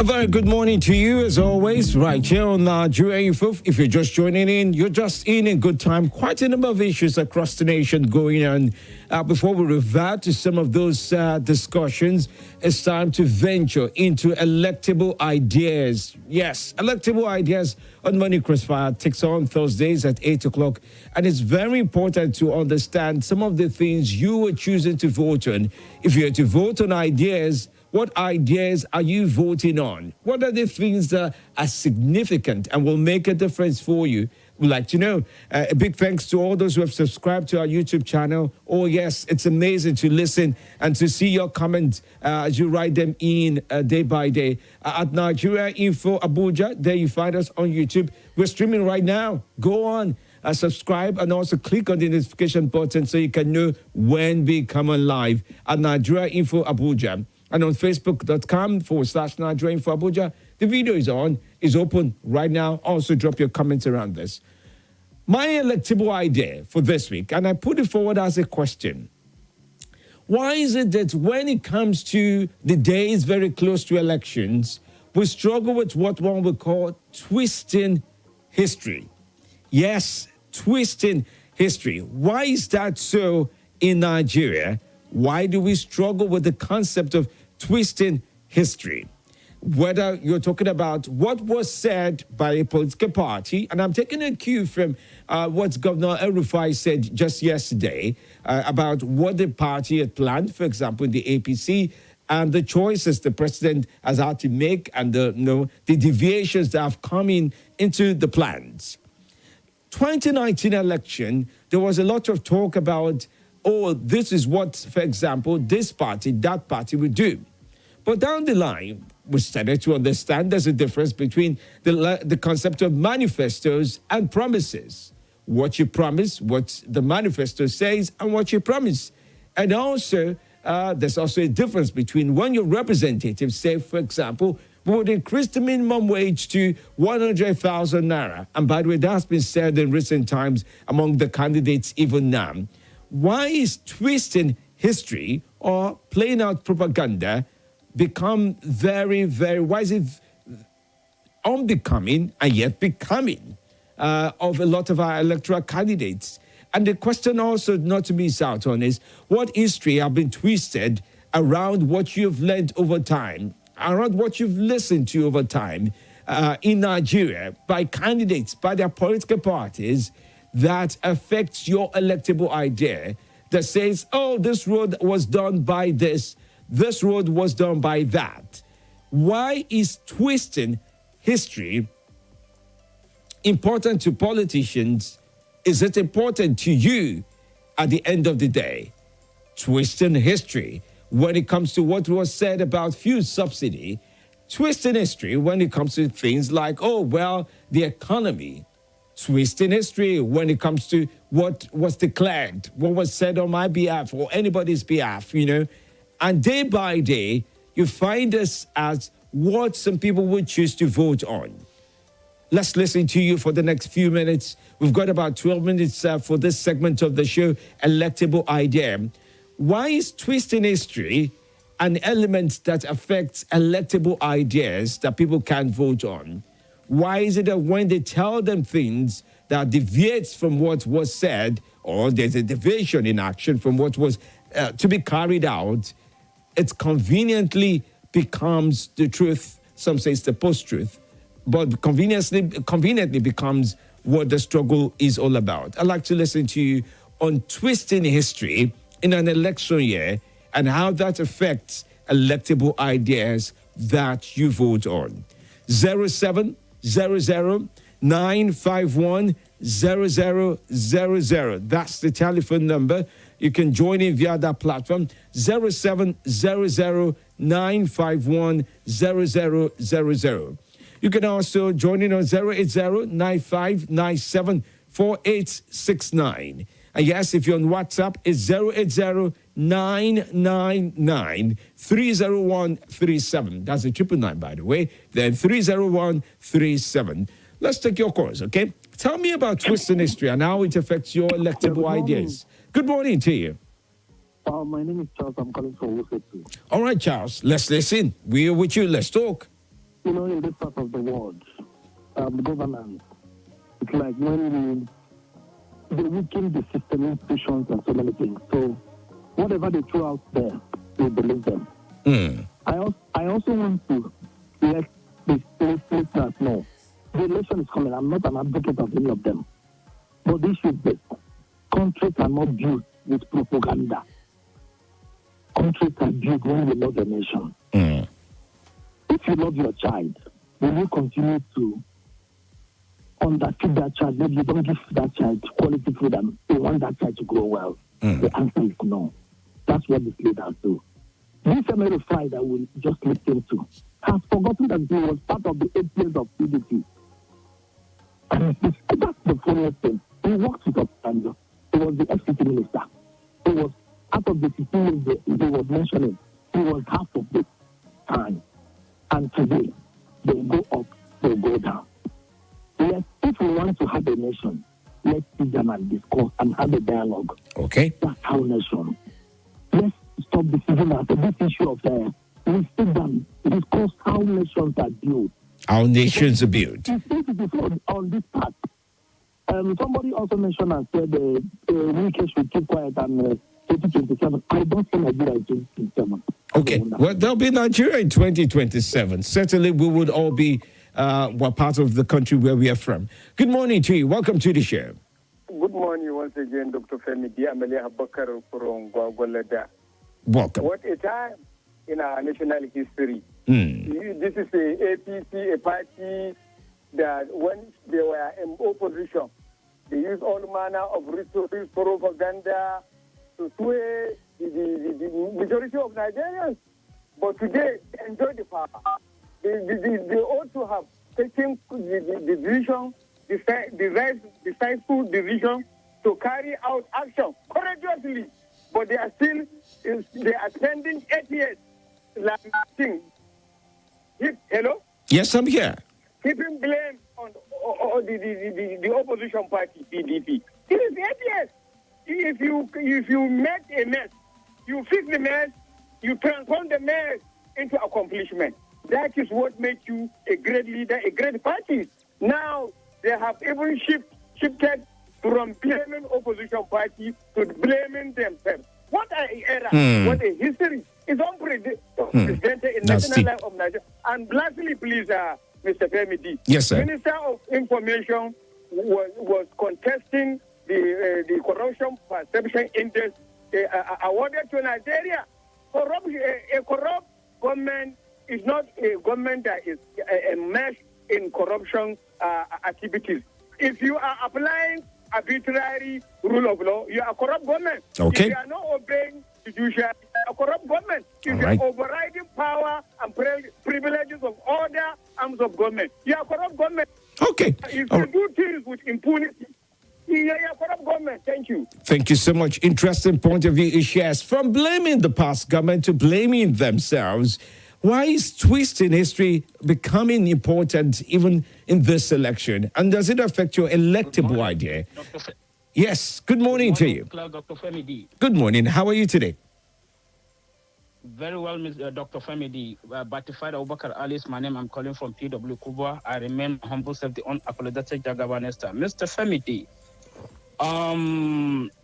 A very good morning to you, as always, right here on Nigeria Info. If you're just joining in, you're just in good time. Quite a number of issues across the nation going on. Before we revert to some of those discussions, it's time to venture into electable ideas. Yes, electable ideas on Money Crossfire takes on Thursdays at 8 o'clock. And it's very important to understand some of the things you are choosing to vote on. If you're to vote on ideas, what ideas are you voting on? What are the things that are significant and will make a difference for you? We'd like to know. A big thanks to all those who have subscribed to our YouTube channel. Oh, yes, it's amazing to listen and to see your comments as you write them in day by day. At Nigeria Info Abuja, there you find us on YouTube. We're streaming right now. Go on. Subscribe and also click on the notification button so you can know when we come on live at Nigeria Info Abuja. And on facebook.com/Nigeria Info Abuja, the video is open right now. Also drop your comments around this. My electable idea for this week, and I put it forward as a question. Why is it that when it comes to the days very close to elections, we struggle with what one would call twisting history? Yes, twisting history. Why is that so in Nigeria? Why do we struggle with the concept of twisting history? Whether you're talking about what was said by a political party, and I'm taking a cue from what Governor El-Rufai said just yesterday about what the party had planned, for example, in the APC, and the choices the president has had to make and the deviations that have come into the plans. 2019 election, there was a lot of talk about, oh, this is what, for example, this party, that party would do. But down the line, we started to understand there's a difference between the concept of manifestos and promises. What you promise, what the manifesto says, and what you promise. And also, there's also a difference between when your representatives say, for example, we would increase the minimum wage to 100,000 naira. And by the way, that's been said in recent times among the candidates even now. Why is twisting history or playing out propaganda become very, very, why is it unbecoming and yet becoming of a lot of our electoral candidates? And the question also not to miss out on is what history have been twisted around what you've learned over time, around what you've listened to over time in Nigeria by candidates, by their political parties that affects your electable idea that says, oh, this road was done by this road was done by that. Why is twisting history important to politicians? Is it important to you at the end of the day? Twisting history when it comes to what was said about fuel subsidy, twisting history when it comes to things like, oh, well, the economy, twisting history when it comes to what was declared, what was said on my behalf or anybody's behalf, And day by day, you find us as what some people would choose to vote on. Let's listen to you for the next few minutes. We've got about 12 minutes for this segment of the show, Electable Idea. Why is twisting history an element that affects electable ideas that people can't vote on? Why is it that when they tell them things that deviates from what was said, or there's a deviation in action from what was to be carried out, it conveniently becomes the truth? Some say it's the post-truth, but conveniently becomes what the struggle is all about. I'd like to listen to you on twisting history in an election year and how that affects electable ideas that you vote on. 0700-951-0000. That's the telephone number. You can join in via that platform, 0700-951-0000. You can also join in on 080-9597-4869. And yes, if you're on WhatsApp, it's 080-999-30137. That's the 999, by the way. Then 30137. Let's take your calls, okay? Tell me about twisting history and how it affects your electable ideas. Good morning to you. My name is Charles. I'm calling from Wusetu. All right, Charles. Let's listen. We're with you. Let's talk. in this part of the world, governance, it's like when they weaken the system, institutions, and so many things. So whatever they throw out there, we believe them. I also want to let the listeners know the election is coming. I'm not an advocate of any of them, but this should be. Countries are not built with propaganda. Countries are built when you love your nation. If you love your child, will you continue to underfeed that child? Maybe you don't give that child quality food and you want that child to grow well. The answer is no. That's what the leaders do. This Femi that we just listened to has forgotten that he was part of the 8 years of PDP. And that's the funniest thing. He worked with Obasanjo. He was the FCT minister. He was out of the 15 years he was mentioning. He was half of the time. And today, they go up, they go down. If we want to have a nation, let's sit down and discuss and have a dialogue. Okay. That's our nation. Let's stop decision after this issue of we sit down, discuss how nations are built. Our nations are built. On this part. Somebody also mentioned and said UK should keep quiet and 2027. I don't think Nigeria is 2027. Okay. Well, there'll be Nigeria in 2027. Certainly, we would all be part of the country where we are from. Good morning to you. Welcome to the show. Good morning once again, Dr. Femi Amalia Habakar from Gwagwalada. Welcome. What a time in our national history. This is a APC, a party that when they were in opposition, they used all manner of resources, propaganda to sway the majority of Nigerians. But today, they enjoy the power. They ought to have taken the decision, the decisive decision to carry out action courageously. But they are spending 8 years like nothing. Hello? Yes, I'm here. Keeping blame on the opposition party, PDP. It is 8 years. If you make a mess, you fix the mess, you transform the mess into accomplishment. That is what makes you a great leader, a great party. Now, they have even shifted from blaming opposition party to blaming themselves. What an era, what a history. It's unprecedented in national life of Nigeria. And lastly, please, Mr. Femi D. Yes, sir. Minister of Information was contesting the corruption perception index awarded to Nigeria. A corrupt government is not a government that is enmeshed in corruption activities. If you are applying arbitrary rule of law, you are a corrupt government. Okay. If you are not obeying judiciary, you are a corrupt government. If you are overriding power and privileges of other arms of government, you are a corrupt government. Okay. If you do things with impunity, you are a corrupt government. Thank you. Thank you so much. Interesting point of view he shares. From blaming the past government to blaming themselves, why is twist in history becoming important even in this election? And does it affect your electable idea? Yes. Good morning to you. Dr. Femi D. Good morning. How are you today? Very well, Dr. Femi D. Batified Abubakar Ali is my name. I'm calling from PW Kubwa. I remain humble self, the unapologetic Jagabanesta. Mr. Femi D.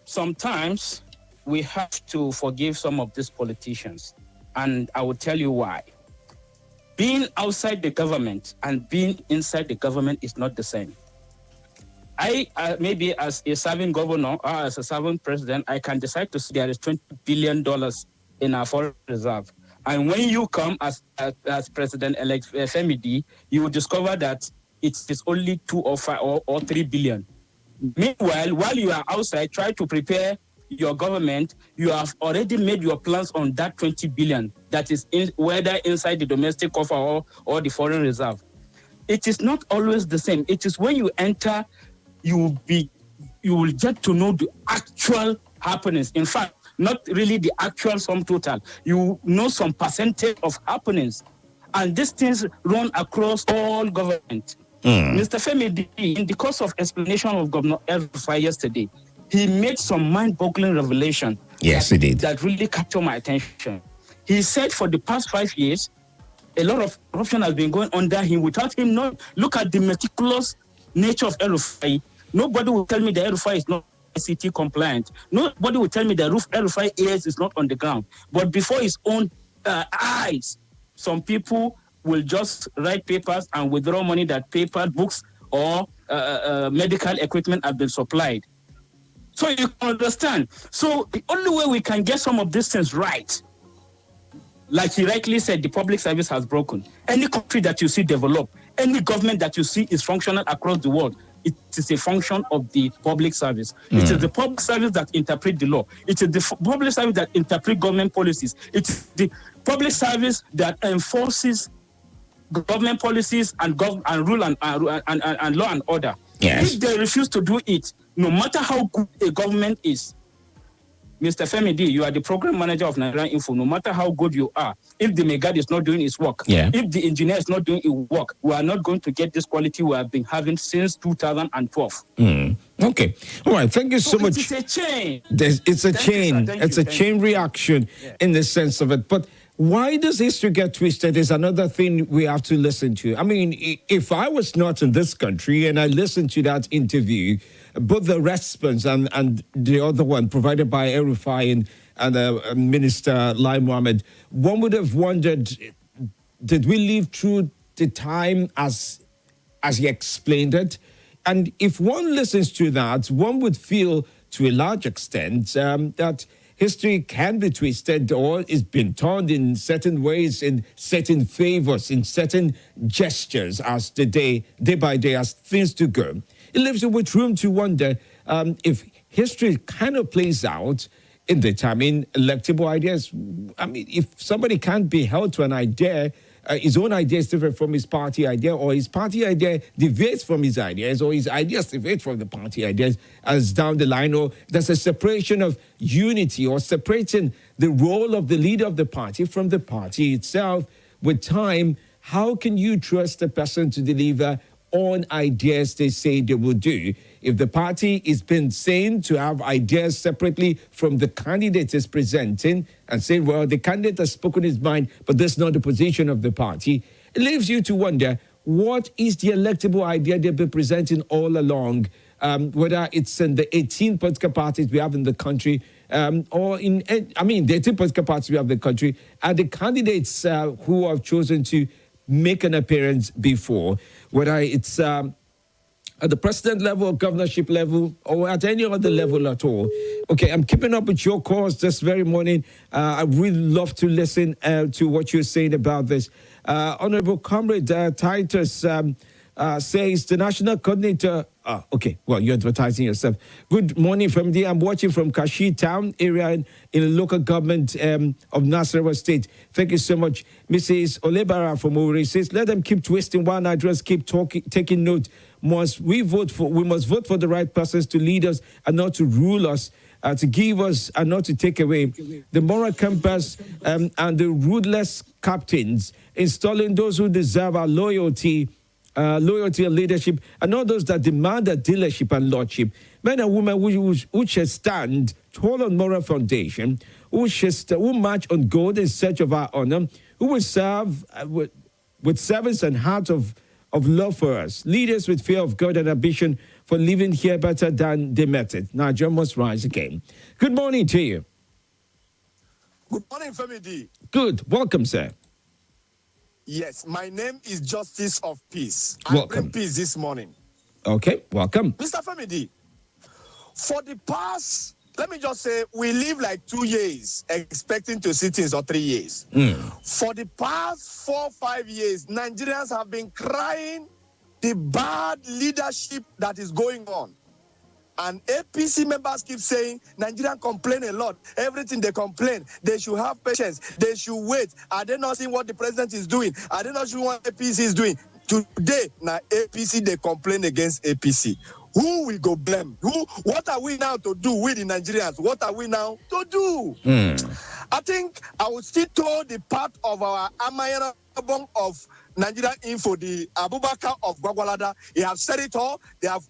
Sometimes we have to forgive some of these politicians. And I will tell you why. Being outside the government and being inside the government is not the same. I, maybe as a serving governor or as a serving president, I can decide to say there is $20 billion in our foreign reserve. And when you come as President-elect Femi D, you will discover that it is only 2 or 5 or 3 billion. Meanwhile, while you are outside, try to prepare your government, you have already made your plans on that 20 billion that is whether inside the domestic coffer or the foreign reserve. It is not always the same. It is when you enter, you will get to know the actual happenings. In fact, not really the actual sum total. You know some percentage of happenings. And these things run across all government. Mr. Femi D, in the course of explanation of Governor El-Rufai yesterday, he made some mind-boggling revelation. Yes, he did. That really captured my attention. He said for the past 5 years, a lot of corruption has been going under him without him not look at the meticulous nature of El-Rufai. Nobody will tell me the El-Rufai is not ICT compliant. Nobody will tell me the El-Rufai ears is not on the ground. But before his own eyes, some people will just write papers and withdraw money that paper, books, or medical equipment have been supplied. So you can understand. So the only way we can get some of these things right, like he rightly said, the public service has broken. Any country that you see develop, any government that you see is functional across the world, it is a function of the public service. It is the public service that interpret the law. It is the public service that interpret government policies. It is the public service that enforces government policies and rule and law and order. Yes. If they refuse to do it, no matter how good a government is, Mr. Femi D, you are the program manager of Nigerian Info. No matter how good you are, if the Megad is not doing his work, if the engineer is not doing his work, we are not going to get this quality we have been having since 2012. Okay. All right. Thank you so much. It's a chain. It's a chain. It's a chain reaction in the sense of it. But why does history get twisted is another thing we have to listen to. I mean, if I was not in this country and I listened to that interview, both the response and the other one provided by El-Rufai and Minister Lai Mohammed, one would have wondered, did we live through the time as he explained it? And if one listens to that, one would feel to a large extent that history can be twisted or is being turned in certain ways, in certain favors, in certain gestures as the day by day, as things do go. It leaves you with room to wonder if history kind of plays out in the time in electable ideas. I mean, if somebody can't be held to an idea, his own idea is different from his party idea, or his party idea deviates from his ideas, or his ideas deviate from the party ideas as down the line, or there's a separation of unity or separating the role of the leader of the party from the party itself. With time, how can you trust a person to deliver on ideas they say they will do? If the party is being seen to have ideas separately from the candidate is presenting and saying, well, the candidate has spoken his mind, but that's not the position of the party, it leaves you to wonder, what is the electable idea they've been presenting all along, whether it's in the 18 political parties we have in the country, or in, I mean, the 18 political parties we have in the country, and the candidates who have chosen to make an appearance before, whether it's at the president level, governorship level, or at any other level at all. Okay, I'm keeping up with your calls this very morning. I really love to listen to what you're saying about this. Honorable Comrade Titus says the national coordinator... okay, well, you're advertising yourself. Good morning from there. I'm watching from Kashi town area in the local government of Nasarawa State. Thank you so much. Mrs. Olebara from Uri says, let them keep twisting while Nigerians keep taking note. We must vote for the right persons to lead us and not to rule us, to give us and not to take away. The moral compass and the ruthless captains, installing those who deserve our loyalty and leadership, and not those that demand a dealership and lordship. Men and women who shall stand tall on moral foundation, who march on gold in search of our honor, who will serve with service and heart of love for us. Leaders with fear of God and ambition for living here better than they met it. Nigeria must rise again. Good morning to you. Good morning, Femi D. Good. Welcome, sir. Yes, my name is Justice of Peace. Welcome. I bring peace this morning. Okay, welcome. Mr. Femi D, for the past, let me just say, we live like 2 years expecting to see things, or 3 years. For the past 4-5 years, Nigerians have been crying the bad leadership that is going on. And APC members keep saying, Nigerians complain a lot. Everything they complain, they should have patience. They should wait. Are they not seeing what the president is doing? Are they not seeing what APC is doing? Today, now APC, they complain against APC. Who will go blame? What are we now to do with the Nigerians? What are we now to do? I think I will still tell the part of our Amayana of Nigerian Info, the Abubakar of Gwagwalada. He have said it all. They have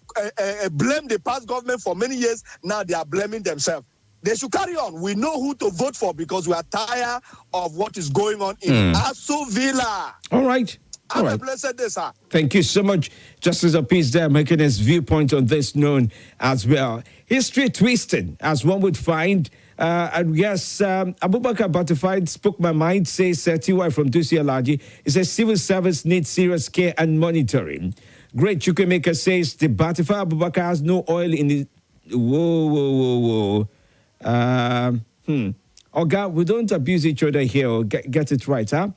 blamed the past government for many years. Now they are blaming themselves. they should carry on. We know who to vote for because we are tired of what is going on in Aso Villa. All right. Have a blessed day, sir. Thank you so much, Justice of Peace there, making his viewpoint on this known as well. History twisting, as one would find. And yes, Abubakar Butterfied spoke my mind, says TY from Dusi Alaji. He says civil service needs serious care and monitoring. Great Chukwemeka says the Butterfied Abubakar has no oil in the... Whoa. Oh God, we don't abuse each other here. Get it right, huh?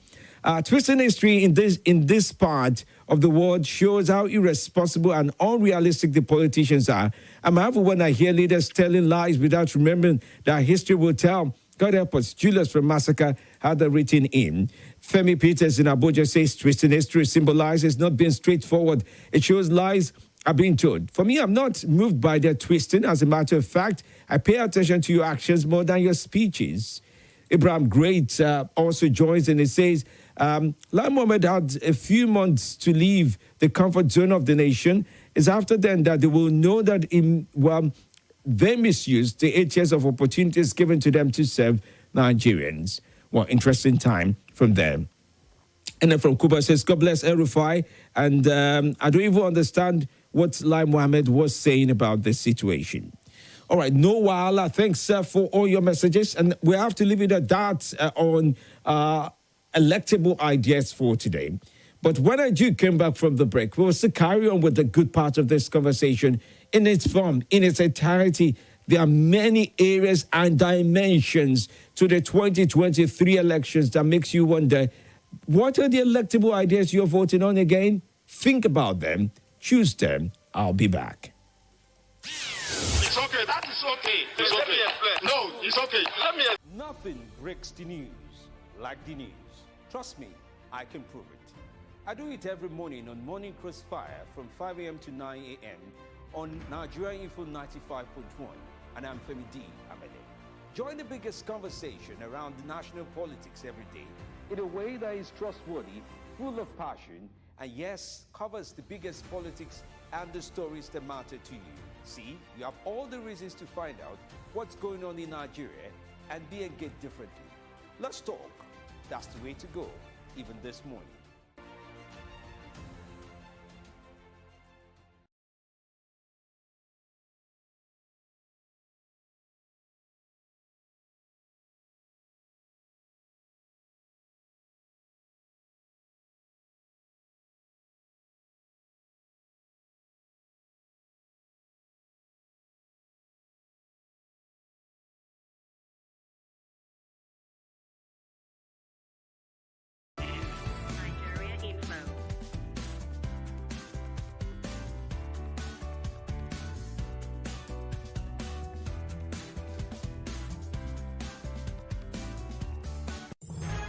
Twisting history in this part of the world shows how irresponsible and unrealistic the politicians are. I'm happy when I hear leaders telling lies without remembering that history will tell. God help us. Julius from Massacre had that written in. Femi Peters in Abuja says twisting history symbolizes not being straightforward. It shows lies are being told. For me, I'm not moved by their twisting. As a matter of fact, I pay attention to your actions more than your speeches. Ibrahim Great also joins and he says, Lai Mohammed had a few months to leave the comfort zone of the nation. It's after then that they will know that they misused the 8 years of opportunities given to them to serve Nigerians. Well, interesting time from them. And then from Cuba says, God bless El-Rufai. And I don't even understand what Lai Mohammed was saying about this situation. All right, no wahala. Thanks for all your messages. And we have to leave it at that on electable ideas for today. But when I do come back from the break, we'll still carry on with the good part of this conversation in its form, in its entirety. There are many areas and dimensions to the 2023 elections that makes you wonder, what are the electable ideas you're voting on again? Think about them. Choose them. I'll be back. It's okay. That is okay. It's okay. No, it's okay. Let me. Nothing breaks the news like the news. Trust me, I can prove it. I do it every morning on Morning Crossfire from 5 a.m. to 9 a.m. on Nigeria Info 95.1. And I'm Femi D. Amede. Join the biggest conversation around national politics every day in a way that is trustworthy, full of passion, and yes, covers the biggest politics and the stories that matter to you. See, you have all the reasons to find out what's going on in Nigeria and be engaged differently. Let's talk. That's the way to go, even this morning.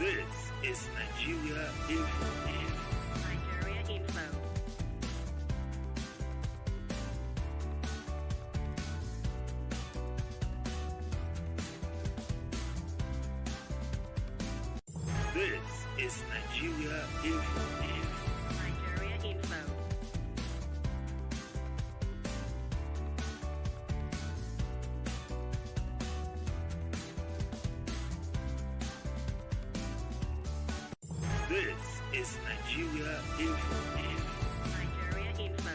This is Nigeria Info. Nigeria Info. This is Nigeria Info. Nigeria Info. This is Nigeria Info. Nigeria Info.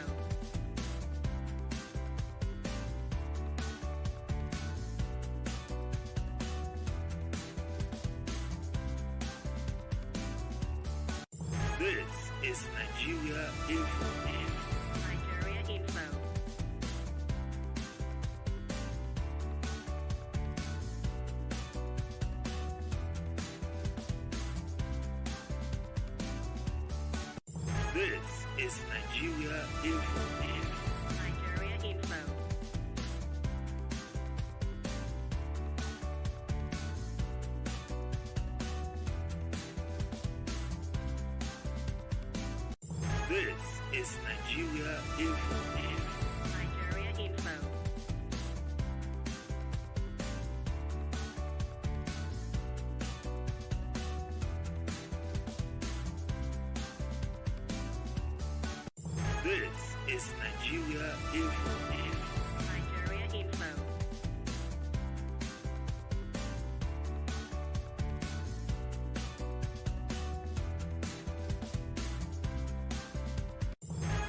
This is Nigeria Info. Nigeria Info. This is Nigeria Info. Nigeria Info. This is Nigeria Info. Nigeria Info. This is Nigeria Info. Nigeria Info.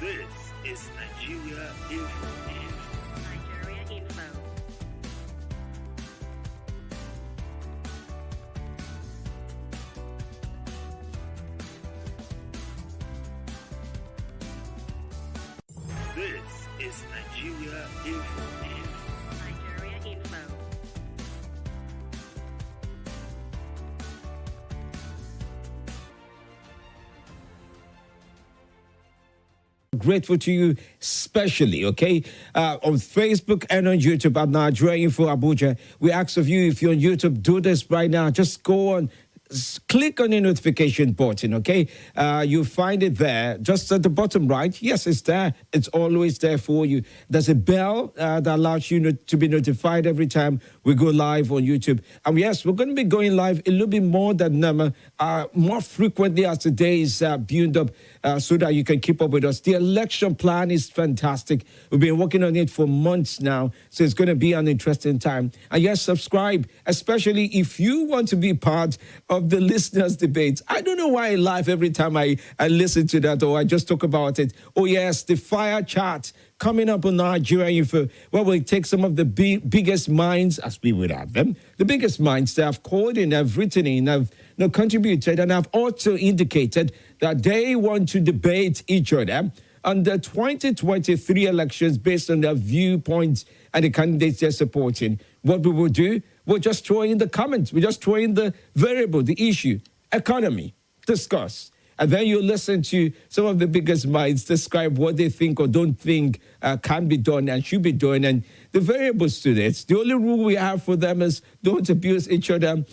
This is Nigeria Info. Nigeria Info. This is Nigeria Info. Nigeria Info. Grateful to you, especially, okay? On Facebook and on YouTube at Nigeria Info Abuja. We ask of you, if you're on YouTube, do this right now. Just go on, click on the notification button, okay? You'll find it there, just at the bottom right. Yes, it's there. It's always there for you. There's a bell that allows you to be notified every time we go live on YouTube. And yes, we're going to be going live a little bit more than more frequently as the days build up, so that you can keep up with us. The election plan is fantastic. We've been working on it for months now, so it's going to be an interesting time. And yes, subscribe, especially if you want to be part of the listeners' debates. I don't know why I laugh every time I listen to that or I just talk about it. Oh yes, the fire chat coming up on Nigeria Info, where we'll take some of the biggest minds, as we would have them, the biggest minds that have called in, have written in, have contributed, and have also indicated that they want to debate each other on the 2023 elections based on their viewpoints and the candidates they're supporting. What we will do, we'll just throw in the comments. We just throw in the variable, the issue, economy, discuss. And then you listen to some of the biggest minds describe what they think or don't think can be done and should be done. And the variables to this, the only rule we have for them is don't abuse each other.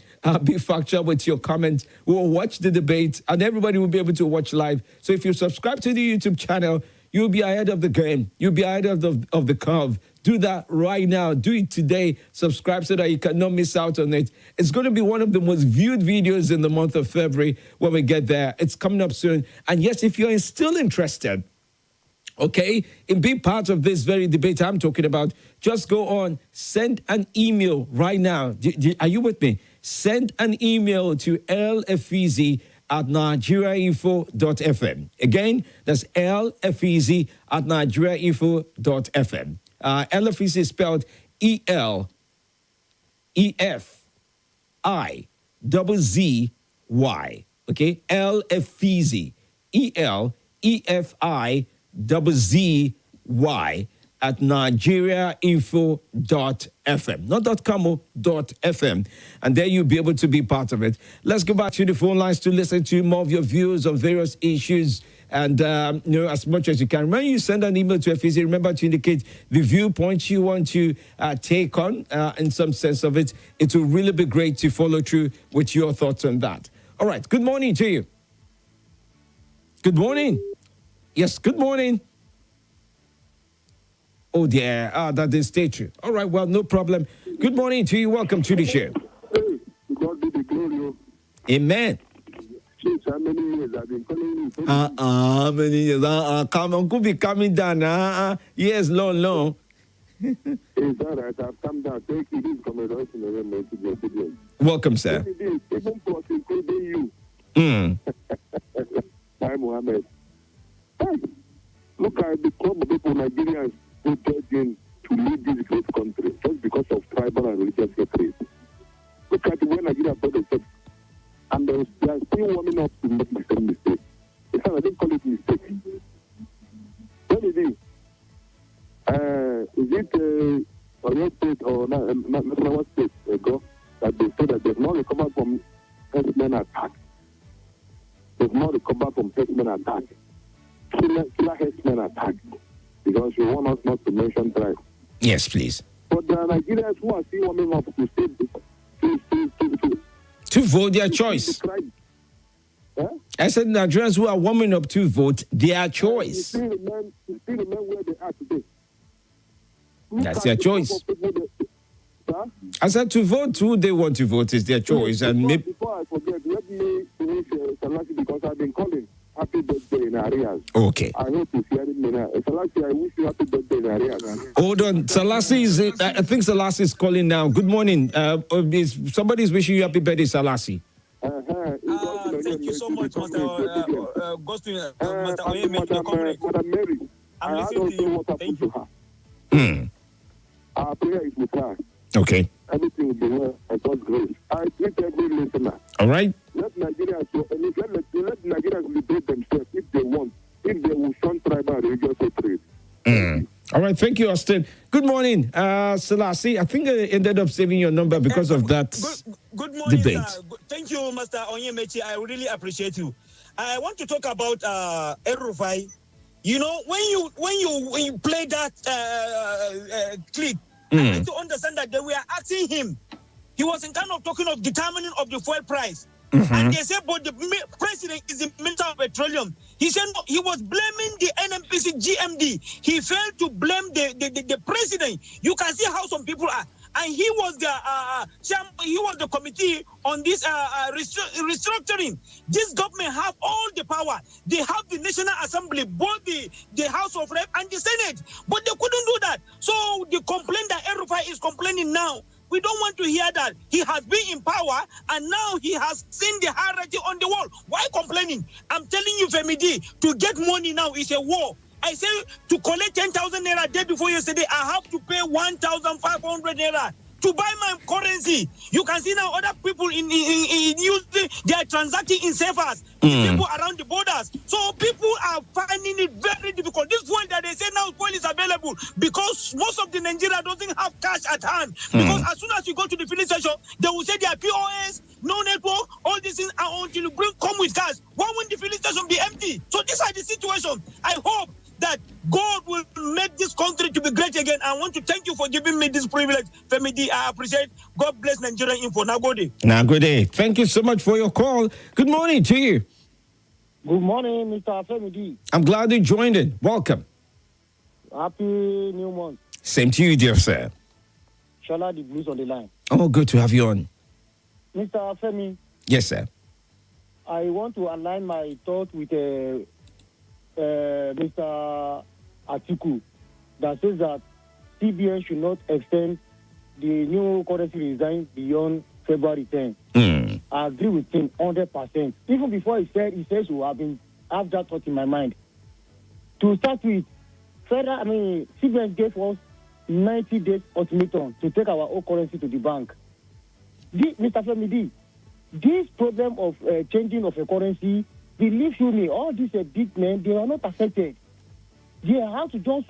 Be factual with your comments. We'll watch the debate and everybody will be able to watch live. So if you subscribe to the YouTube channel, you'll be ahead of the game. You'll be ahead of the curve. Do that right now. Do it today. Subscribe so that you cannot miss out on it. It's going to be one of the most viewed videos in the month of February when we get there. It's coming up soon. And yes, if you're still interested, okay, in being part of this very debate I'm talking about, just go on, send an email right now. Are you with me? Send an email to lfeezy@nigeriainfo.fm. Again, that's lfeezy@nigeriainfo.fm. LFEZ is spelled ELEFIZZY. Okay, LFEZ, ELEFIZZY at nigeriainfo.fm. Not .com, .fm. And there you'll be able to be part of it. Let's go back to the phone lines to listen to more of your views on various issues. And, as much as you can. When you send an email to FEZ, remember to indicate the viewpoint you want to take on in some sense of it. It will really be great to follow through with your thoughts on that. All right. Good morning to you. Good morning. Yes, good morning. Oh, dear. That didn't stay true. All right. Well, no problem. Good morning to you. Welcome to the show. God be the glory. Amen. How many years I've been calling you? Many years. Come on, could be coming down. Yes, long. It's all right. I've come down. Thank you. This is Commander in Welcome, sir. Even for including you. Hi, Mohammed. Hey, look at the club of people, Nigerians, who judging to lead this great country just because of tribal and religious hatred. Look at when Nigeria brought themselves. And they are still warming up to make the same mistake. I didn't call it mistake. What is it? Is it Oyo State or National State ago that they said that they've not recovered from herdsmen attack? They've not recovered from herdsmen attack. Killer herdsmen attack. Because you want us not to mention tribe. Yes, please. But the Nigerians who are still warming up to state to vote their choice. I said Nigerians who are warming up to vote their choice. You still remember where they are today. That's their choice. I said to vote who they want to vote is their choice. And before I forget, let me finish Salasi because I've been calling happy birthday in arrears. Okay. I hope you hear me now. Salasi, I wish you happy birthday in arrears. Hold on. Salasi is, I think Salasi is calling now. Good morning. Somebody's wishing you happy birthday, Salasi. He's thank you so much, Master Gostin, Master Oyeme, your comment. Madam Mary, I'm I listening to also you. what happened Thank to you. her. Our prayer is with her. Okay. Everything will be well by God's grace. I greet every listener. All right. Let Nigerians let Nigerians liberate themselves if they want. If they will shun tribal and religious hatred. All right. Thank you, Austin. Good morning, Selassie. I think I ended up saving your number because of that Good morning, debate. sir. Thank you, Master Onyemechi. I really appreciate you. I want to talk about El-Rufai. You know, when you play that clip, I like to understand that they were asking him. He was in kind of talking of determining of the fuel price. And they said, but the president is the minister of petroleum. He said no, he was blaming the NNPC GMD. He failed to blame the president. You can see how some people are. And he was the committee on this restructuring. This government have all the power. They have the National Assembly, both the House of Rep and the Senate, but they couldn't do that. So the complaint that El-Rufai is complaining now, we don't want to hear that. He has been in power and now he has seen the hierarchy on the wall. Why complaining? I'm telling you, Femi D, to get money now is a war. I say to collect 10,000 naira day before yesterday, I have to pay 1,500 naira to buy my currency. You can see now other people in using, they are transacting in safers, people around the borders. So people are finding it very difficult. This point that they say now oil is available because most of the Nigeria doesn't have cash at hand. Because as soon as you go to the filling station, they will say they are POS, no network, all these things are until you come with cash. Why won't the filling station be empty? So these are the situations. I hope that God will make this country to be great again. I want to thank you for giving me this privilege, Femi D. I appreciate. God bless Nigerian Info. Now, good day. Now, good day. Thank you so much for your call. Good morning to you. Good morning, Mr. Femi D. I'm glad you joined in. Welcome. Happy New Month. Same to you, dear sir. Shala the Blues on the line. Oh, good to have you on. Mr. Femi, Yes, sir. I want to align my thought with Mr. Atiku that says that CBN should not extend the new currency design beyond February 10. I agree with him 100%. Even before he says we have that thought in my mind. To start with, CBN gave us 90 days ultimatum to take our own currency to the bank. Mr. Femi D, this problem of changing of a currency, believe you me, all these big men, they are not affected. They have to just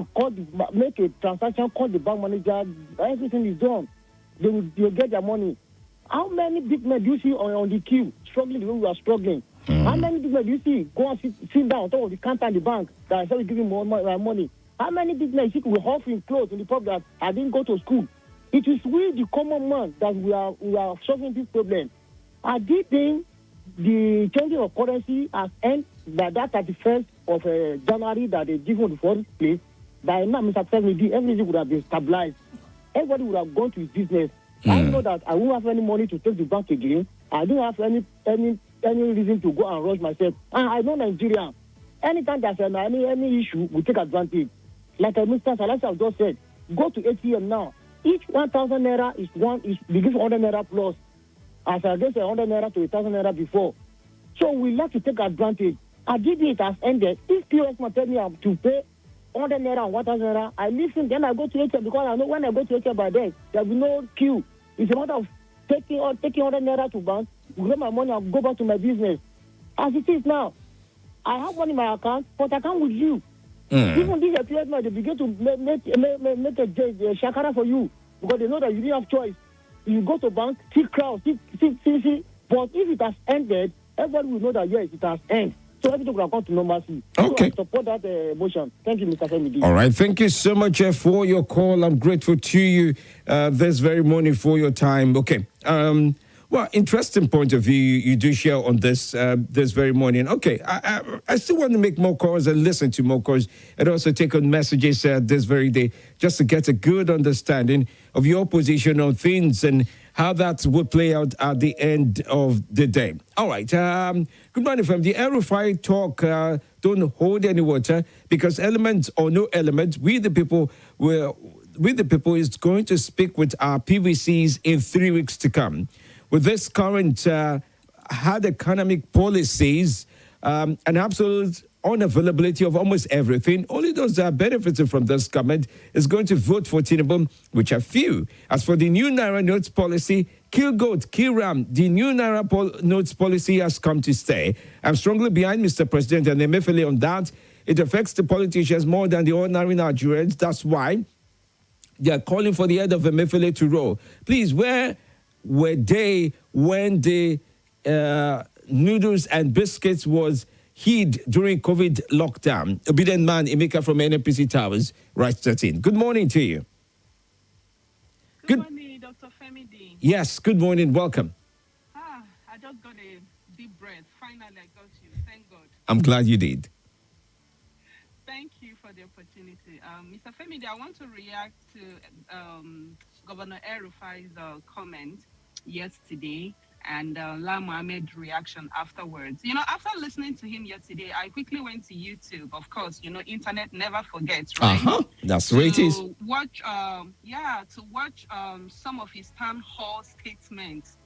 make a transaction, call the bank manager, everything is done. They'll get their money. How many big men do you see on the queue, struggling the way we are struggling? How many big men do you see go and sit down on top of the counter in the bank that I said we give him more money? How many big men you see will huff in clothes in the pub that I didn't go to school? It is we, the common man, that we are solving this problem. I did think the changing of currency has ended by that 31st of January that they give on the first place. By now, Mr. Femi, everything would have been stabilized. Everybody would have gone to his business. I know that I won't have any money to take the bank again. I don't have any reason to go and rush myself. And I know Nigeria. Anytime there's any issue, we take advantage. Like Mr. Salasi has just said, go to ATM now. Each 1,000 naira is we give 100 naira plus, as against 100 naira to 1,000 naira before. So we like to take advantage. Our DB has ended. If POS must tell me I have to pay 100 naira and 1,000 naira, I listen, then I go to ATM because I know when I go to ATM by then, there will be no queue. It's a matter of taking 100 naira to bank, get my money and go back to my business. As it is now, I have money in my account, but I can't with you. Even this POS now, they begin to make a shakara for you because they know that you didn't have choice. You go to bank, see crowd, see. But if it has ended, everybody will know that yes, it has ended. So everything will come to normalcy. Okay. So I support that motion. Thank you, Mr. Femi. All right. Thank you so much for your call. I'm grateful to you this very morning for your time. Okay. Well, interesting point of view you do share on this this very morning. Okay. I still want to make more calls and listen to more calls and also take on messages this very day just to get a good understanding of your position on things and how that would play out at the end of the day. All right. Good morning from the El-Rufai talk. Don't hold any water because elements or no elements, we the people is going to speak with our PVCs in 3 weeks to come. With this current hard economic policies, an absolute unavailability of almost everything. Only those that are benefiting from this government is going to vote for Tinubu, which are few. As for the new Naira notes policy, kill goat, kill ram. The new Naira notes policy has come to stay. I'm strongly behind Mr. President and Emefiele on that. It affects the politicians more than the ordinary Nigerians. That's why they are calling for the head of Emefiele to roll. Please, where were they when the noodles and biscuits was hid during COVID lockdown? Obedient man, Emeka from NPC Towers, writes 13. Good morning to you. Good morning, Dr. Femi D. Yes, good morning. Welcome. I just got a deep breath. Finally, I got you. Thank God. I'm glad you did. Thank you for the opportunity. Mr. Femi D, I want to react to Governor El-Rufai's comment yesterday and La Mohammed's reaction afterwards. You know, after listening to him yesterday, I quickly went to YouTube. Of course, you know, internet never forgets, right? That's the way it is. To watch some of his town hall statements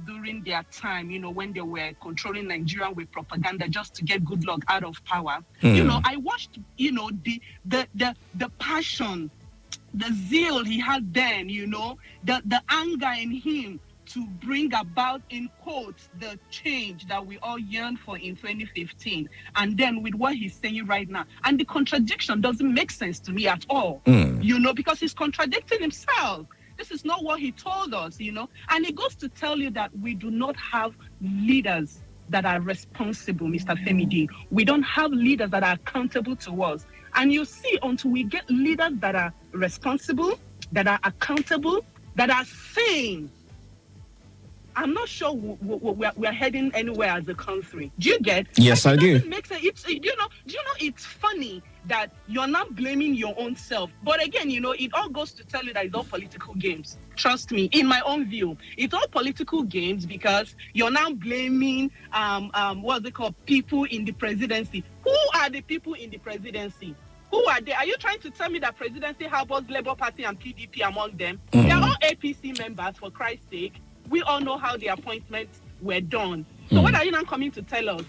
during their time, you know, when they were controlling Nigeria with propaganda just to get good luck out of power. You know, I watched, you know, the passion, the zeal he had then, you know, the anger in him to bring about, in quotes, the change that we all yearn for in 2015. And then with what he's saying right now. And the contradiction doesn't make sense to me at all, you know, because he's contradicting himself. This is not what he told us, you know. And it goes to tell you that we do not have leaders that are responsible, Mr. Femi D. We don't have leaders that are accountable to us. And you see, until we get leaders that are responsible, that are accountable, that are sane, I'm not sure we're heading anywhere as a country. Do you get? Yes, I do. Makes sense. Do you know? It's funny that you're not blaming your own self. But again, you know, it all goes to tell you that it's all political games. Trust me, in my own view, it's all political games because you're now blaming what's it called, people in the presidency. Who are the people in the presidency? Who are they? Are you trying to tell me that presidency harbors Labour Party and PDP among them? They are all APC members, for Christ's sake. We all know how the appointments were done. So what are you now coming to tell us?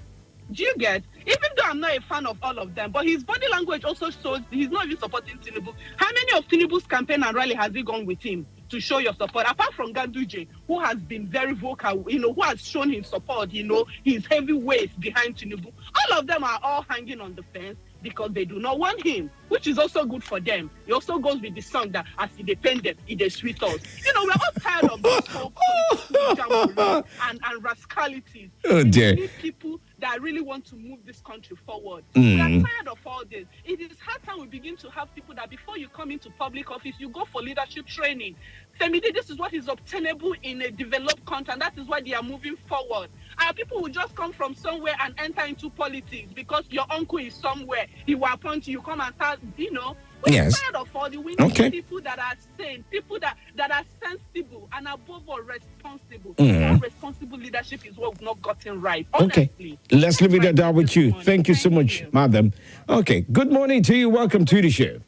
Do you get? Even though I'm not a fan of all of them, but his body language also shows he's not even supporting Tinubu. How many of Tinubu's campaign and rally has he gone with him to show your support? Apart from Ganduje, who has been very vocal, you know, who has shown his support, you know, his heavy weight behind Tinubu. All of them are all hanging on the fence because they do not want him, which is also good for them. It also goes with the song that as he depend them, it is sweet us. You know, we're all tired of this whole political and rascalities. Oh, dear. We need people that really want to move this country forward. We are tired of all this. It is hard time we begin to have people that before you come into public office, you go for leadership training. Femi, this is what is obtainable in a developed country, and that is why they are moving forward. And people will just come from somewhere and enter into politics because your uncle is somewhere. He will appoint you, come and start, you know. We're tired of all the we need people that are sane, people that are sensible, and above all, responsible. Responsible leadership is what we've not gotten right. Honestly. Let's leave it at that with you. Thank you so much, madam. Okay, good morning to you. Welcome to the show.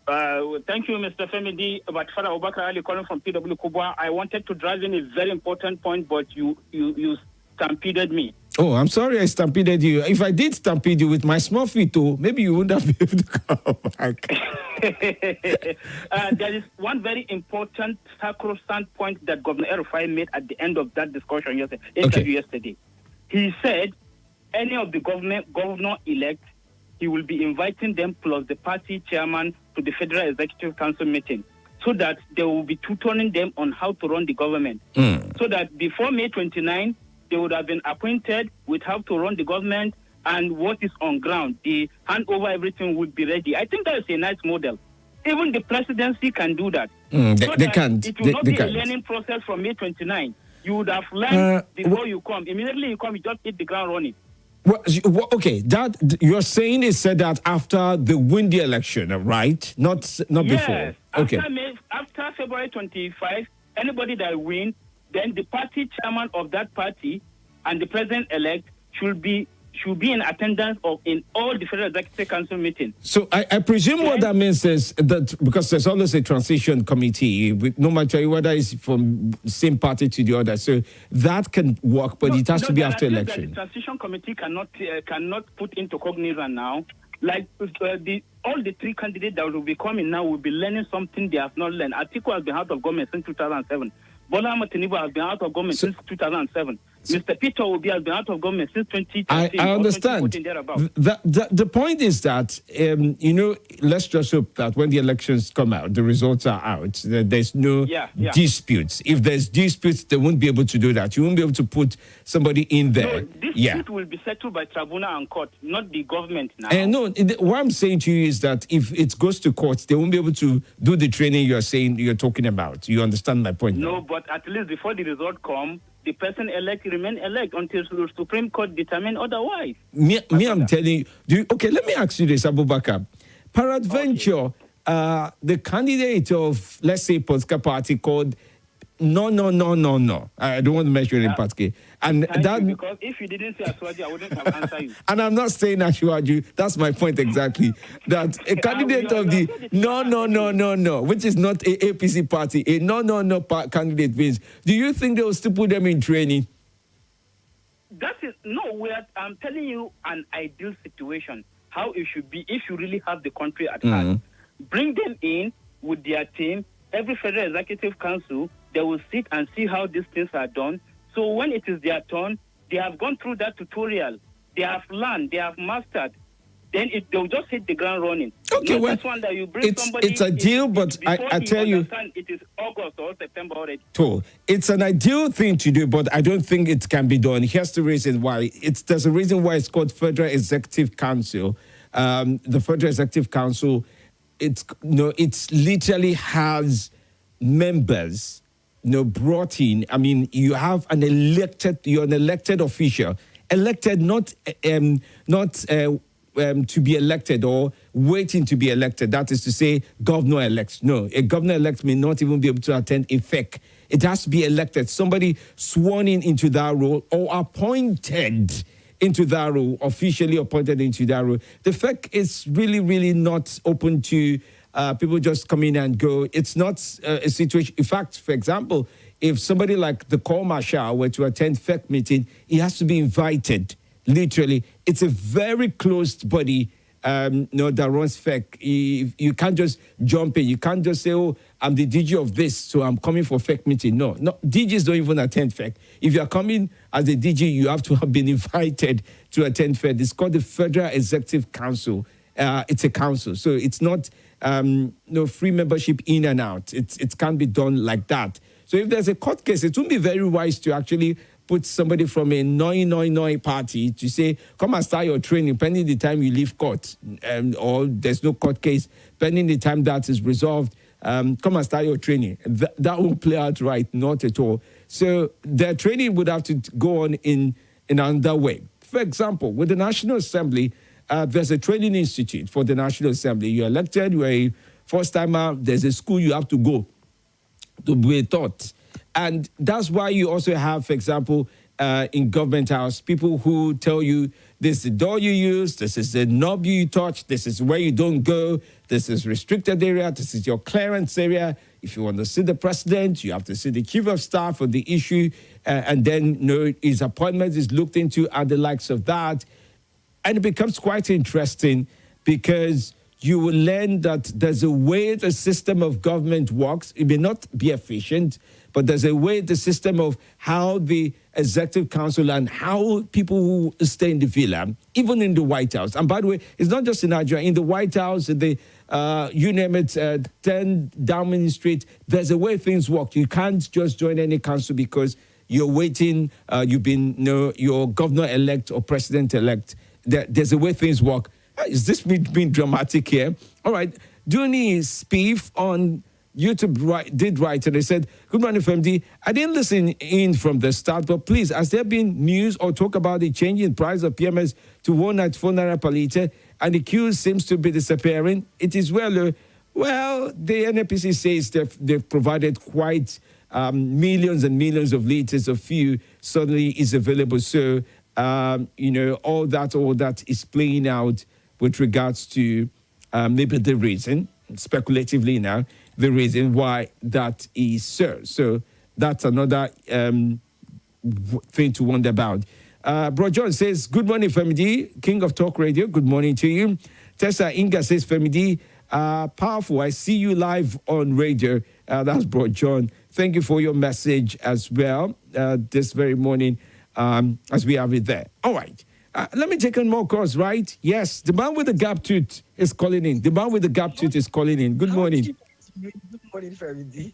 Thank you, Mr. Femi D. But Father Obakar Ali calling from PW Kubwa. I wanted to drive in a very important point, but you stampeded me. Oh, I'm sorry I stampeded you. If I did stampede you with my small feet, too, maybe you wouldn't be able to come back. There is one very important sacrosanct point that Governor El-Rufai made at the end of that discussion yesterday. He said any of the governor-elect, he will be inviting them plus the party chairman to the Federal Executive Council meeting so that they will be tutoring them on how to run the government. So that before May 29, they would have been acquainted with how to run the government and what is on ground. The handover, everything would be ready. I think that is a nice model. Even the presidency can do that. They can't. It will not be a learning process from May 29. You would have learned before you come. Immediately you come, you just hit the ground running. Well, okay, that you're saying is said that after the windy election, right? Not before. Okay. After February 25, anybody that wins, then the party chairman of that party and the president-elect should be should be in attendance in all the Federal Executive Council meetings. So I presume what that means is that because there's always a transition committee, no matter whether it's from same party to the other, so that can work, but it has to be after election. The transition committee cannot put into cognizance now. Like all the three candidates that will be coming now will be learning something they have not learned. Atiku has been out of government since 2007. Bola Ahmed Tinubu has been out of government since 2007. Mr. Peter Obi has been out of government since 2013. I understand. The point is that, let's just hope that when the elections come out, the results are out, that there's no disputes. If there's disputes, they won't be able to do that. You won't be able to put somebody in there. No, dispute will be settled by tribunal and court, not the government now. What I'm saying to you is that if it goes to court, they won't be able to do the training you're talking about. You understand my point? No, but at least before the result comes, the person elect remain elect until the Supreme Court determine otherwise. I'm telling you. Okay, let me ask you this, Abubakar. Peradventure, the candidate of, let's say, political party called No. I don't want to mention any party. And that because if you didn't say Aswaju, I wouldn't have answered you. And I'm not saying Aswaju. That's my point exactly. That a candidate of the No, which is not a APC party, a No candidate wins. Do you think they will still put them in training? I'm telling you an ideal situation, how it should be if you really have the country at heart. Bring them in with their team. Every Federal Executive Council, they will sit and see how these things are done. So when it is their turn, they have gone through that tutorial. They have learned, they have mastered. Then they'll just hit the ground running. Okay, well, one that you bring it's a deal, but I tell you, it is August or September already. It's an ideal thing to do, but I don't think it can be done. Here's the reason why. There's a reason why it's called Federal Executive Council. The Federal Executive Council, it's literally has members brought in. I mean, you're an elected official, elected not to be elected or waiting to be elected. That is to say, governor-elect. No, a governor-elect may not even be able to attend a FEC. It has to be elected, somebody sworn in into that role or appointed into that role, officially appointed into that role. The FEC is really, really not open to people just come in and go. It's not a situation. In fact, for example, if somebody like the Corps Marshal were to attend FEC meeting, he has to be invited. Literally, it's a very closed body that runs FEC. You can't just jump in. You can't just say, oh, I'm the DG of this, so I'm coming for FEC meeting. No, DGs don't even attend FEC. If you're coming as a DG, you have to have been invited to attend FEC. It's called the Federal Executive Council. It's a council, so it's not free membership in and out. It can't be done like that. So if there's a court case, it wouldn't be very wise to actually put somebody from a noi party to say, come and start your training pending the time you leave court, or there's no court case, pending the time that is resolved, come and start your training. That won't play out right, not at all. So their training would have to go on in another way. For example, with the National Assembly, there's a training institute for the National Assembly. You're elected, you're a first-timer, there's a school you have to go to be taught. And that's why you also have, for example, in government house, people who tell you this is the door you use, this is the knob you touch, this is where you don't go, this is restricted area, this is your clearance area. If you want to see the president, you have to see the chief of staff for the issue, and then his appointment is looked into and the likes of that. And it becomes quite interesting because you will learn that there's a way the system of government works. It may not be efficient, but there's a way the system of how the executive council and how people who stay in the villa, even in the White House. And by the way, it's not just in Nigeria. In the White House, you name it, 10 Downing Street, there's a way things work. You can't just join any council because you're waiting, you're governor-elect or president-elect. There's a way things work. Is this being dramatic here? All right. Dooney Spieth on YouTube did write, and they said, good morning, FMD. I didn't listen in from the start, but please, has there been news or talk about the change in price of PMS to 194 naira per litre, and the queue seems to be disappearing? It is well, the NNPC says they've provided quite millions and millions of litres of fuel suddenly is available. So all that is playing out with regards to maybe the reason, speculatively now, the reason why that is so. So that's another thing to wonder about. Bro John says, good morning, Femi D, King of Talk Radio. Good morning to you. Tessa Inga says, Femi D, powerful. I see you live on radio. That's Bro John. Thank you for your message as well this very morning as we have it there. All right. Let me take on more calls, right? Yes, the man with the gap tooth is calling in. The man with the gap tooth is calling in. Good morning. Good morning, Femi D.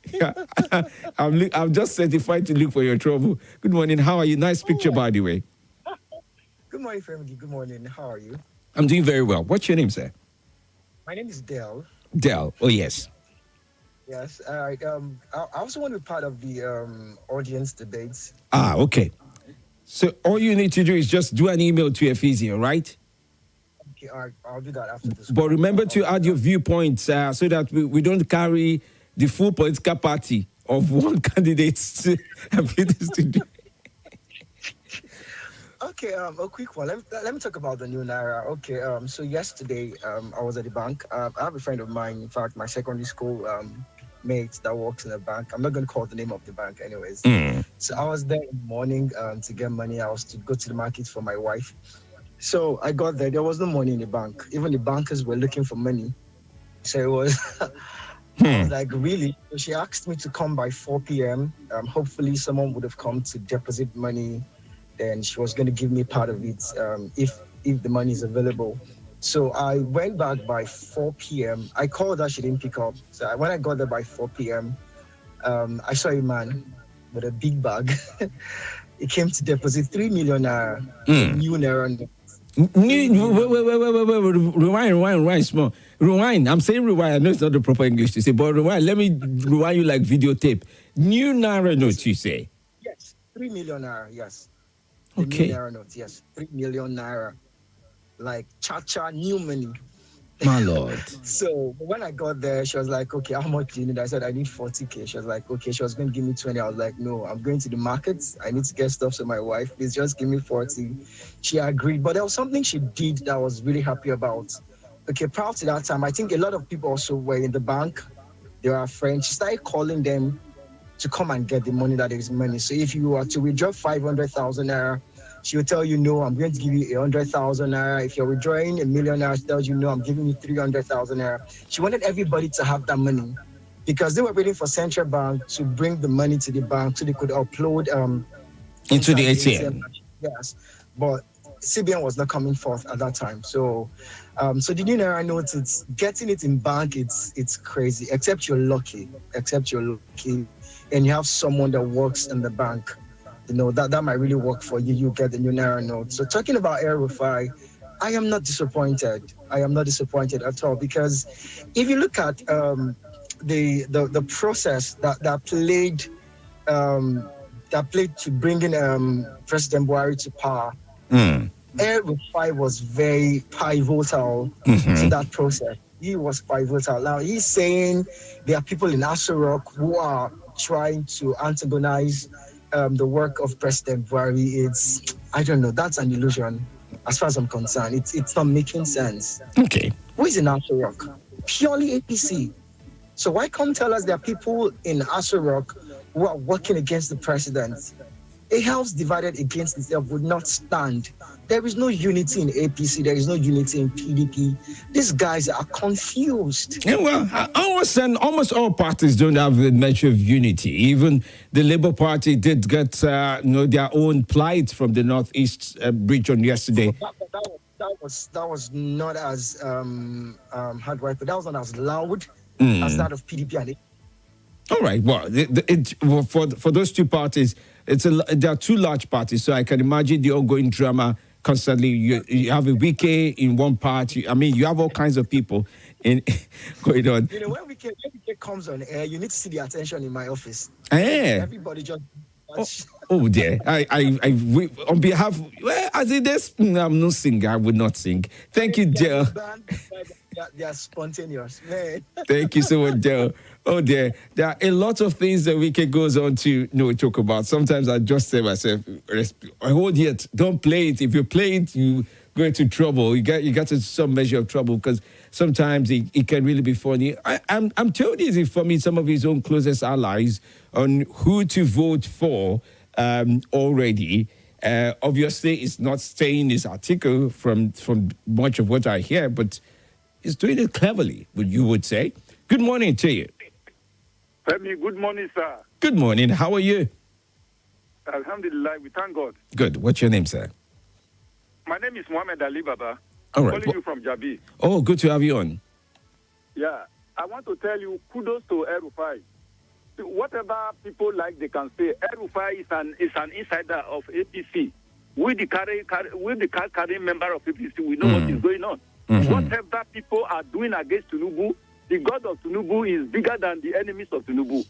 I'm just certified to look for your trouble. Good morning. How are you? Nice picture, by the way. Good morning, Femi D. Good morning. How are you? I'm doing very well. What's your name, sir? My name is Dell. Dell. Oh, yes. Yes. I also want to be part of the audience debates. Okay. So all you need to do is just do an email to Ephesio, right? Okay, I'll do that after this. But remember to add your viewpoints so that we don't carry the full political party of one candidate to do. Okay, a quick one. Let me talk about the new Naira. Okay, so yesterday I was at the bank. I have a friend of mine, in fact, my secondary school mate that works in a bank. I'm not going to call the name of the bank anyways. So I was there in the morning to get money. I was to go to the market for my wife. So I got there was no money in the bank. Even the bankers were looking for money. So it was, I was like, really? So she asked me to come by 4 p.m. Hopefully someone would have come to deposit money. Then she was going to give me part of it if the money is available. So I went back by 4 p.m. I called her, she didn't pick up. So when I got there by 4 p.m., I saw a man with a big bag. He came to deposit 3 million new Naira notes. Wait, rewind small. Rewind. I'm saying rewind. I know it's not the proper English to say, but rewind. Let me rewind you like videotape. New Naira notes, you say? Yes, 3 million Naira, yes. Okay. New Naira notes, yes. 3 million Naira. Like cha-cha, new money. My Lord. So when I got there, she was like, okay, how much do you need? I said, I need 40K. She was like, okay. She was going to give me 20. I was like, no, I'm going to the market. I need to get stuff to my wife. Please just give me 40. She agreed. But there was something she did that I was really happy about. Okay, prior to that time, I think a lot of people also were in the bank. They were friends. She started calling them to come and get the money that is money. So if you were to withdraw 500,000 Naira, she will tell you, no, I'm going to give you 100,000 Naira. If you're withdrawing $1 million, she tells you, no, I'm giving you 300,000 Naira. She wanted everybody to have that money because they were waiting for Central Bank to bring the money to the bank so they could upload into the ATM. Yes, but CBN was not coming forth at that time. So so the new Naira notes, it's getting it in bank, it's crazy, except you're lucky and you have someone that works in the bank. You know, that might really work for you. You get the new Naira note. So talking about Air-Rufai, I am not disappointed. I am not disappointed at all because if you look at the process that played to bring in President Buhari to power, Air-Rufai was very pivotal to that process. He was pivotal. Now he's saying there are people in Aso Rock who are trying to antagonize the work of President Buhari. I don't know, that's an illusion as far as I'm concerned. It's not making sense. Okay. Who is in Aso Rock? Purely APC. So why come tell us there are people in Aso Rock who are working against the president? A house divided against itself would not stand. There is no unity in APC. There is no unity in PDP. These guys are confused. Yeah, well, almost all parties don't have a measure of unity. Even the Labour Party did get their own plight from the Northeast region yesterday. That was not as hard work, but that was not as loud as that of PDP and APC. All right. Well, for those two parties, there are two large parties, so I can imagine the ongoing drama constantly. You have a Wike in one party. I mean, you have all kinds of people going on. You know, when Wike comes on air, you need to see the attention in my office. Everybody just. Oh dear! On behalf, as it is, I'm no singer. I would not sing. Thank you, dear. They are spontaneous, man. Thank you so much, Dale. Oh, there are a lot of things that we can go on to talk about. Sometimes I just say myself, hold it, don't play it. If you play it, you go into trouble. You got to some measure of trouble because sometimes it can really be funny. I'm told this from some of his own closest allies on who to vote for already. Obviously, it's not staying his article from much of what I hear, but it's doing it cleverly, you would say. Good morning to you. Femi, good morning, sir. Good morning. How are you? Alhamdulillah, we thank God. Good. What's your name, sir? My name is Mohammed Ali Baba. All right. Calling you from Jabi. Oh, good to have you on. Yeah, I want to tell you, kudos to El-Rufai. Whatever people like, they can say. El-Rufai is an insider of APC. We the carrying member of APC, we know what is going on. Mm-hmm. Whatever people are doing against Tinubu, the God of Tinubu is bigger than the enemies of Tinubu.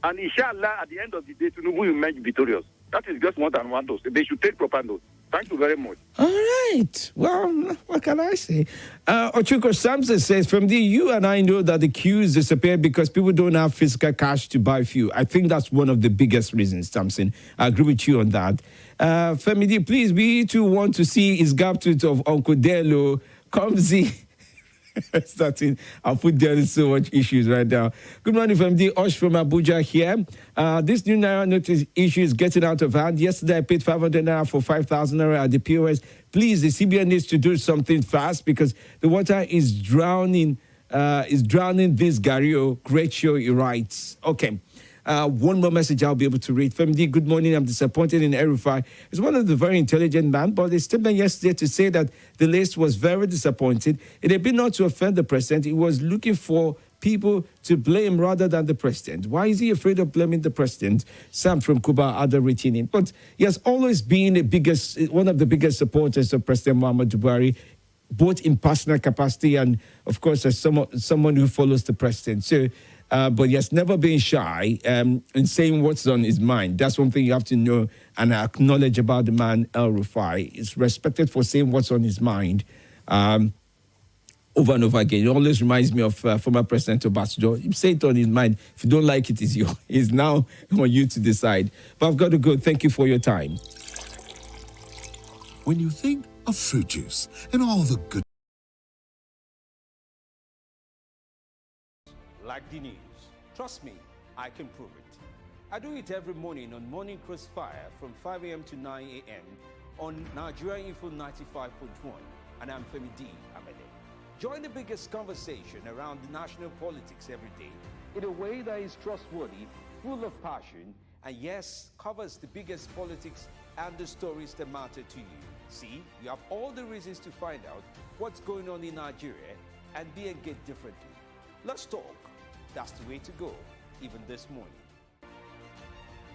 And inshallah, at the end of the day, Tinubu will emerge victorious. That is just what I want to say. They should take proper note. Thank you very much. All right. Well, what can I say? Ochuko Samson says, from the you and I know that the queues disappear because people don't have physical cash to buy fuel. I think that's one of the biggest reasons, Samson. I agree with you on that. Femi D, please, we too want to see his gap tooth of Uncle Delo. Come see. Starting, I'll put there so much issues right now. Good morning, from the Osh from Abuja here. This new Naira notice issue is getting out of hand. Yesterday, I paid 500 Naira for 5,000 Naira at the POS. Please, the CBN needs to do something fast because the water is drowning this Gario. Great show, he writes. Okay. One more message I'll be able to read. Femi, good morning. I'm disappointed in El-Rufai. He's one of the very intelligent men, but his statement yesterday to say that the list was very disappointing. It had been not to offend the president. He was looking for people to blame rather than the president. Why is he afraid of blaming the president? Sam from Cuba, other retaining. But he has always been one of the biggest supporters of President Muhammadu Buhari, both in personal capacity and, of course, as someone who follows the president. So, but he has never been shy in saying what's on his mind. That's one thing you have to know and acknowledge about the man, El-Rufai. He's respected for saying what's on his mind over and over again. It always reminds me of former President Obasanjo. He said it on his mind. If you don't like it, it's now on you to decide. But I've got to go. Thank you for your time. When you think of fruit juice and all the good... Like the news. Trust me, I can prove it. I do it every morning on Morning Crossfire from 5 a.m. to 9 a.m. on Nigerian Info 95.1. And I'm Femi D. Amede. Join the biggest conversation around the national politics every day in a way that is trustworthy, full of passion, and yes, covers the biggest politics and the stories that matter to you. See, you have all the reasons to find out what's going on in Nigeria and be engaged differently. Let's talk. That's the way to go, even this morning.